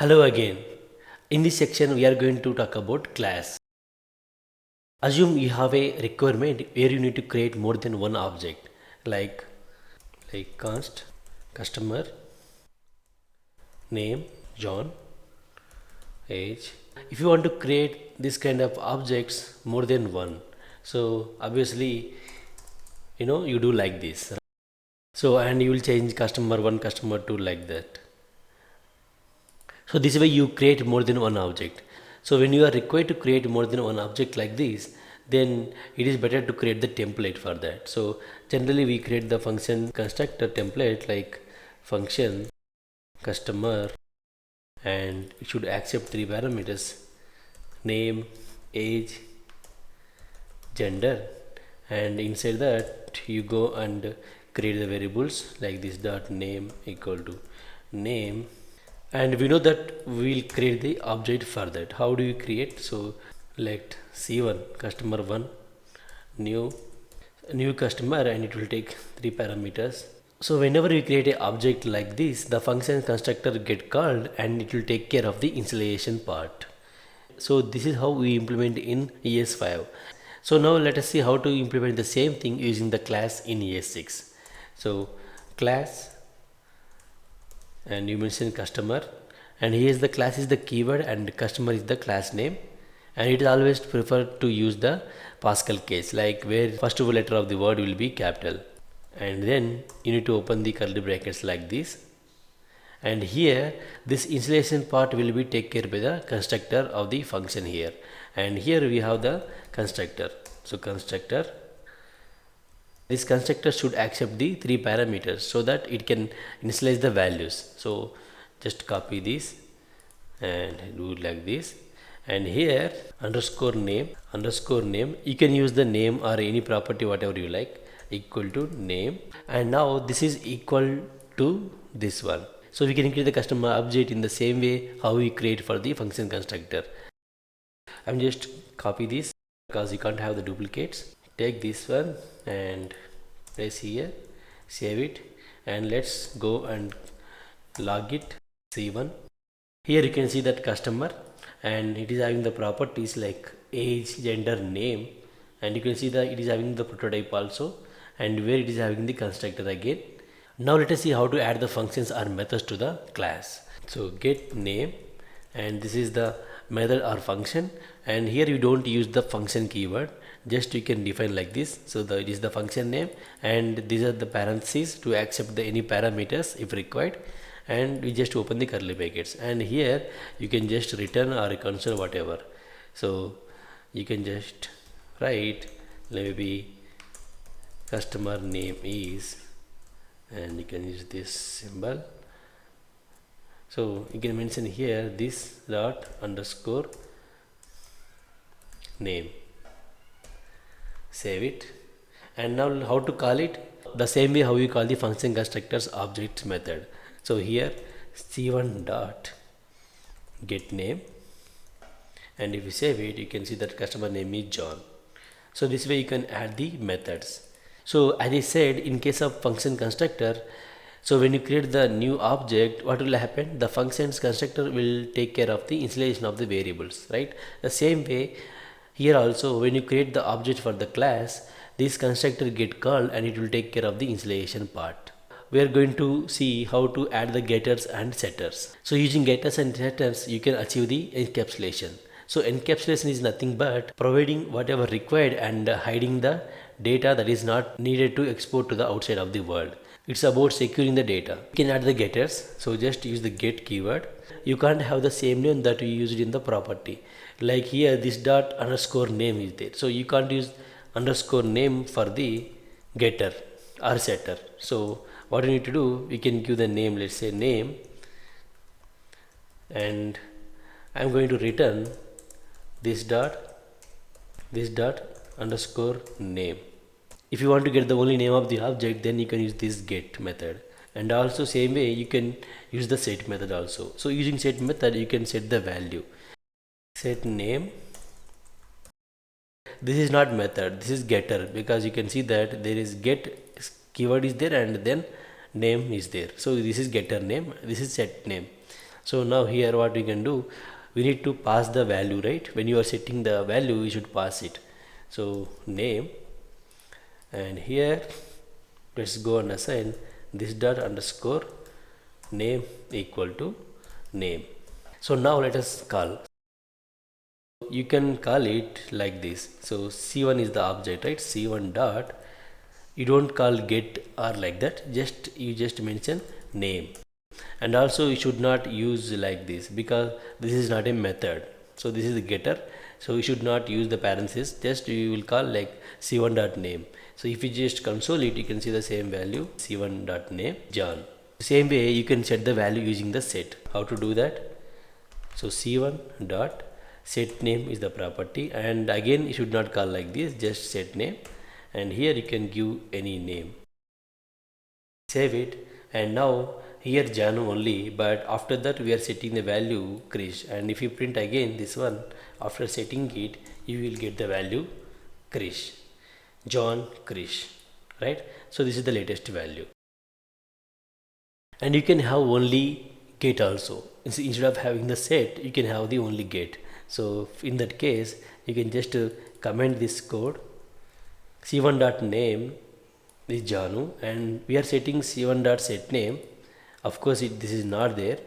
Hello again. In this section, we are going to talk about class. Assume you have a requirement where you need to create more than one object, like const, customer, name, John, age. If you want to create this kind of objects more than one, so obviously you do like this. So and you will change customer one, customer two, like that. So this way you create more than one object. So when you are required to create more than one object like this, then it is better to create the template for that. So generally we create the function constructor template like function customer, and it should accept three parameters: name, age, gender, and inside that you go and create the variables like this dot name equal to name, and we know that we will create the object for that. How do you create? So let c1 customer 1 new customer, and it will take three parameters. So whenever we create a object like this, the function constructor get called and it will take care of the installation part. So this is how we implement in ES5. So now let us see how to implement the same thing using the class in ES6. So class, and you mention customer, and here is the class is the keyword and customer is the class name, and it is always preferred to use the Pascal case, like where first letter of the word will be capital, and then you need to open the curly brackets like this, and here this installation part will be taken care by the constructor of the function here, and here we have the constructor. So constructor, this constructor should accept the three parameters so that it can initialize the values. So just copy this and do it like this, and here underscore name, you can use the name or any property whatever you like, equal to name, and now this is equal to this one. So we can create the customer object in the same way how we create for the function constructor. I'm just copy this because you can't have the duplicates. Take this one and place here, save it, and let's go and log it c1. Here you can see that customer, and it is having the properties like age, gender, name, and you can see that it is having the prototype also, and where it is having the constructor again. Now let us see how to add the functions or methods to the class. So get name, and this is the method or function, and here you don't use the function keyword, just you can define like this. So it is the function name, and these are the parentheses to accept the any parameters if required, and we just open the curly brackets, and here you can just return or console whatever. So you can just write maybe customer name is, and you can use this symbol. So you can mention here this dot underscore name, save it, and now how to call it? The same way how you call the function constructors object method. So here c1 dot get name, and if you save it, you can see that customer name is John. So this way you can add the methods. So as I said, in case of function constructor, so when you create the new object, what will happen? The functions constructor will take care of the installation of the variables, right? The same way here also, when you create the object for the class, this constructor get called and it will take care of the installation part. We are going to see how to add the getters and setters. So using getters and setters, you can achieve the encapsulation. So encapsulation is nothing but providing whatever required and hiding the data that is not needed to export to the outside of the world. It's about securing the data. You can add the getters, so just use the get keyword. You can't have the same name that you used in the property. Like here this dot underscore name is there, so you can't use underscore name for the getter or setter. So what you need to do, we can give the name, let's say name, and I'm going to return this dot underscore name. If you want to get the only name of the object, then you can use this get method, and also same way you can use the set method also. So using set method, you can set the value, set name. This is not method, this is getter, because you can see that there is get keyword is there and then name is there. So this is getter name, this is set name. So now here what we can do, we need to pass the value, right? When you are setting the value, you should pass it. So name, and here let's go and assign this dot underscore name equal to name. So now let us call. You can call it like this. So C1 is the object, right? C1 dot, you don't call get or like that, just you just mention name. And also you should not use like this because this is not a method. So this is the getter, so you should not use the parenthesis, just you will call like c1 dot name. So if you just console it, you can see the same value, c1 dot name John. Same way you can set the value using the set. How to do that? So c1 dot set name is the property, and again you should not call like this, just set name, and here you can give any name. Save it, and now here Janu only, but after that we are setting the value Krish, and if you print again this one, after setting it, you will get the value Krish, John Krish, right? So this is the latest value. And you can have only get also. Instead of having the set, you can have the only get. So in that case, you can just comment this code, c1 dot name is Janu, and we are setting c1 dot set name. Of course this is not there,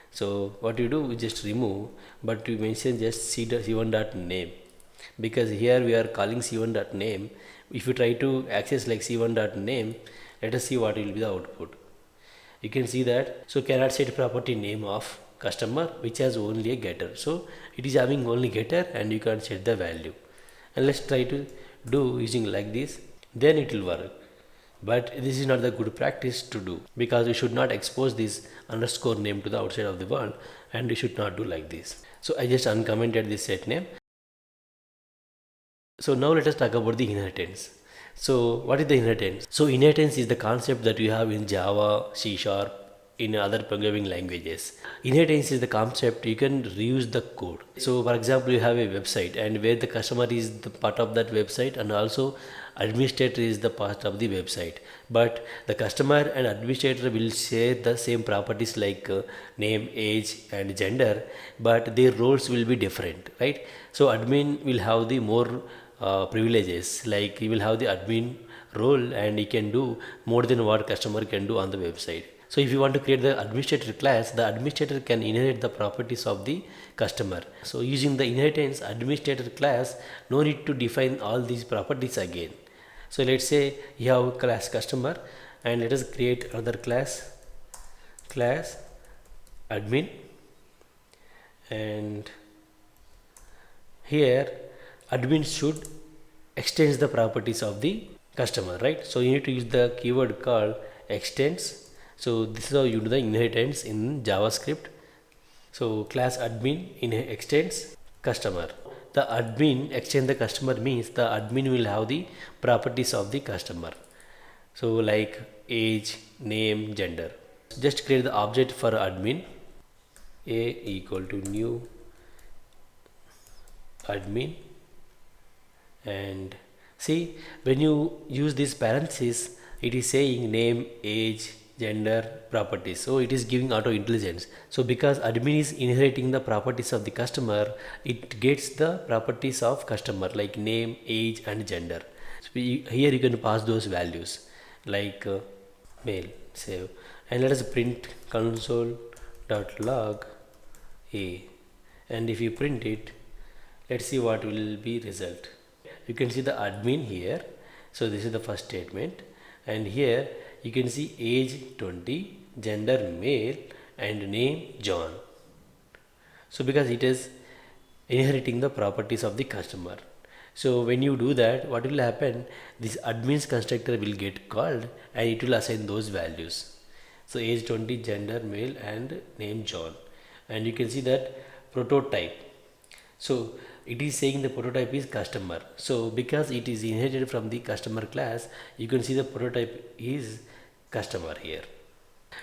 so what you do, we just remove, but we mention just c1 dot name, because here we are calling c1 dot name. If you try to access like c1 dot name, let us see what will be the output. You can see that, so cannot set property name of customer which has only a getter, so it is having only getter and you can't set the value. And let's try to do using like this, then it will work. But this is not the good practice to do, because we should not expose this underscore name to the outside of the world, and we should not do like this. So I just uncommented this set name. So now let us talk about the inheritance. So what is the inheritance? So inheritance is the concept that you have in Java, C#, in other programming languages. Inheritance is the concept you can reuse the code. So for example, you have a website, and where the customer is the part of that website, and also administrator is the part of the website, but the customer and administrator will share the same properties like name, age and gender, but their roles will be different, right? So admin will have the more privileges, like he will have the admin role and he can do more than what customer can do on the website. So if you want to create the administrator class, the administrator can inherit the properties of the customer. So using the inheritance administrator class, no need to define all these properties again. So let's say you have a class customer, and let us create another class admin, and here admin should extend the properties of the customer, right? So you need to use the keyword called extends. So this is how you do the inheritance in JavaScript. So class admin extends customer. The admin extend the customer means the admin will have the properties of the customer. So like age, name, gender. Just create the object for admin. A equal to new admin, and see, when you use this parenthesis, it is saying name, age, gender, properties. So it is giving auto intelligence. So because admin is inheriting the properties of the customer, it gets the properties of customer like name, age and gender. So here you can pass those values like mail, save, and let us print console.log a, and if you print it, let's see what will be result. You can see the admin here. So this is the first statement, and here you can see age 20, gender male and name John. So because it is inheriting the properties of the customer. So when you do that, what will happen, this admin's constructor will get called and it will assign those values. So age 20, gender male and name John, and you can see that prototype. So it is saying the prototype is customer. So because it is inherited from the customer class, you can see the prototype is customer here.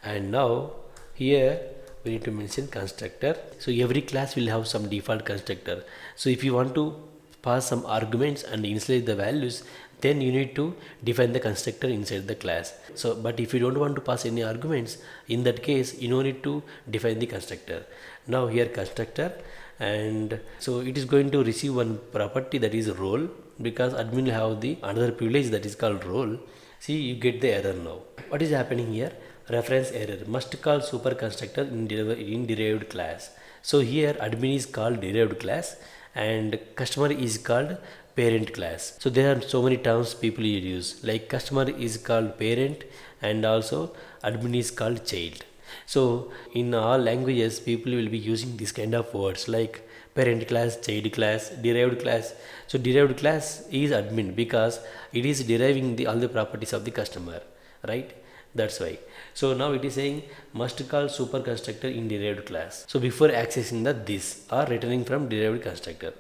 And now here we need to mention constructor. So every class will have some default constructor. So if you want to pass some arguments and initialize the values, then you need to define the constructor inside the class. So but if you don't want to pass any arguments, in that case you no need to define the constructor. Now here constructor, and so it is going to receive one property, that is role, because admin will have the another privilege that is called role. See, you get the error now. What is happening here? Reference error, must call super constructor in derived class. So here admin is called derived class and customer is called parent class. So there are so many terms people use, like customer is called parent and also admin is called child. So in all languages people will be using this kind of words like parent class, child class, derived class. So derived class is admin because it is deriving all the properties of the customer, right? That's why. So now it is saying must call super constructor in derived class. So before accessing the this or returning from derived constructor,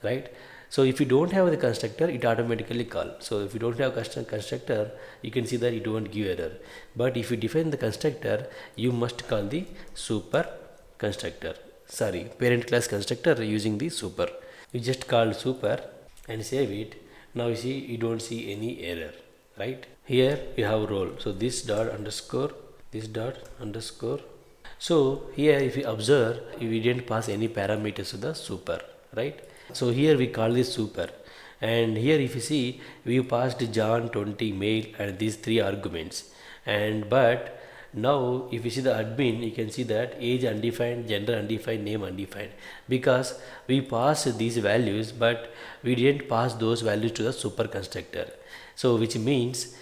right? So if you don't have the constructor, it automatically call. So if you don't have constructor, you can see that it won't give error. But if you define the constructor, you must call the super constructor. Sorry, parent class constructor using the super. You just call super and save it. Now you see you don't see any error, right? Here you have role. So this dot underscore, this dot underscore. So here if you observe, we didn't pass any parameters to the super, right? So here we call this super, and here if you see we passed John 20 male and these three arguments, and but now if you see the admin, you can see that age undefined, gender undefined, name undefined, because we passed these values but we didn't pass those values to the super constructor. So which means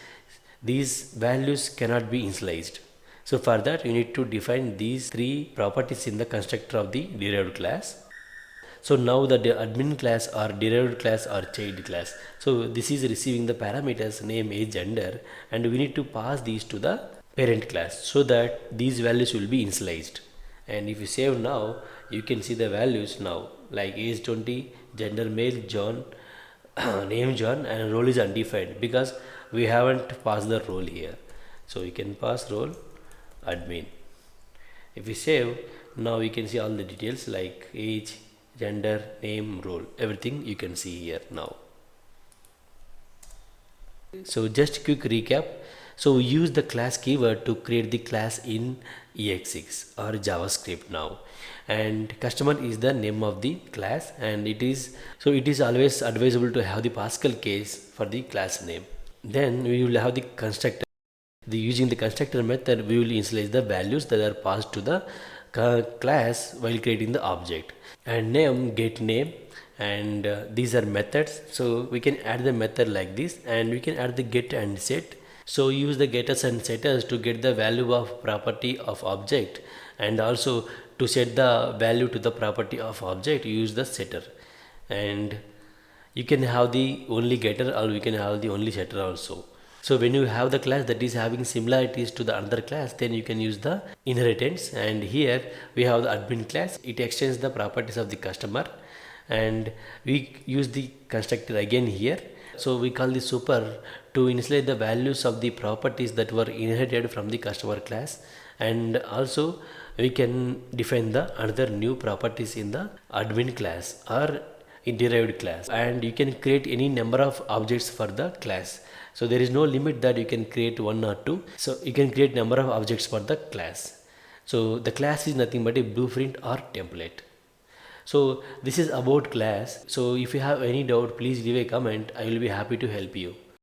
these values cannot be initialized. So for that you need to define these three properties in the constructor of the derived class. So now the admin class or derived class or child class, so this is receiving the parameters name, age, gender, and we need to pass these to the parent class so that these values will be initialized. And if you save now, you can see the values now, like age 20, gender male, John, name John, and role is undefined because we haven't passed the role here. So you can pass role admin. If we save, now we can see all the details like age, gender, name, role, everything you can see here now. So just quick recap. So we use the class keyword to create the class in EX6 or JavaScript now, and customer is the name of the class, and it is always advisable to have the Pascal case for the class name. Then we will have the constructor. Using the constructor method, we will initialize the values that are passed to the class while creating the object, and name, get name, and these are methods. So we can add the method like this, and we can add the get and set. So use the getters and setters to get the value of property of object, and also to set the value to the property of object, use the setter. And you can have the only getter or we can have the only setter also. So when you have the class that is having similarities to the other class, then you can use the inheritance. And here we have the admin class. It extends the properties of the customer, and we use the constructor again here. So we call the super to initialize the values of the properties that were inherited from the customer class, and also we can define the another new properties in the admin class or in derived class, and you can create any number of objects for the class. So there is no limit that you can create one or two. So you can create number of objects for the class. So the class is nothing but a blueprint or template. So this is about class. So if you have any doubt, please leave a comment. I will be happy to help you.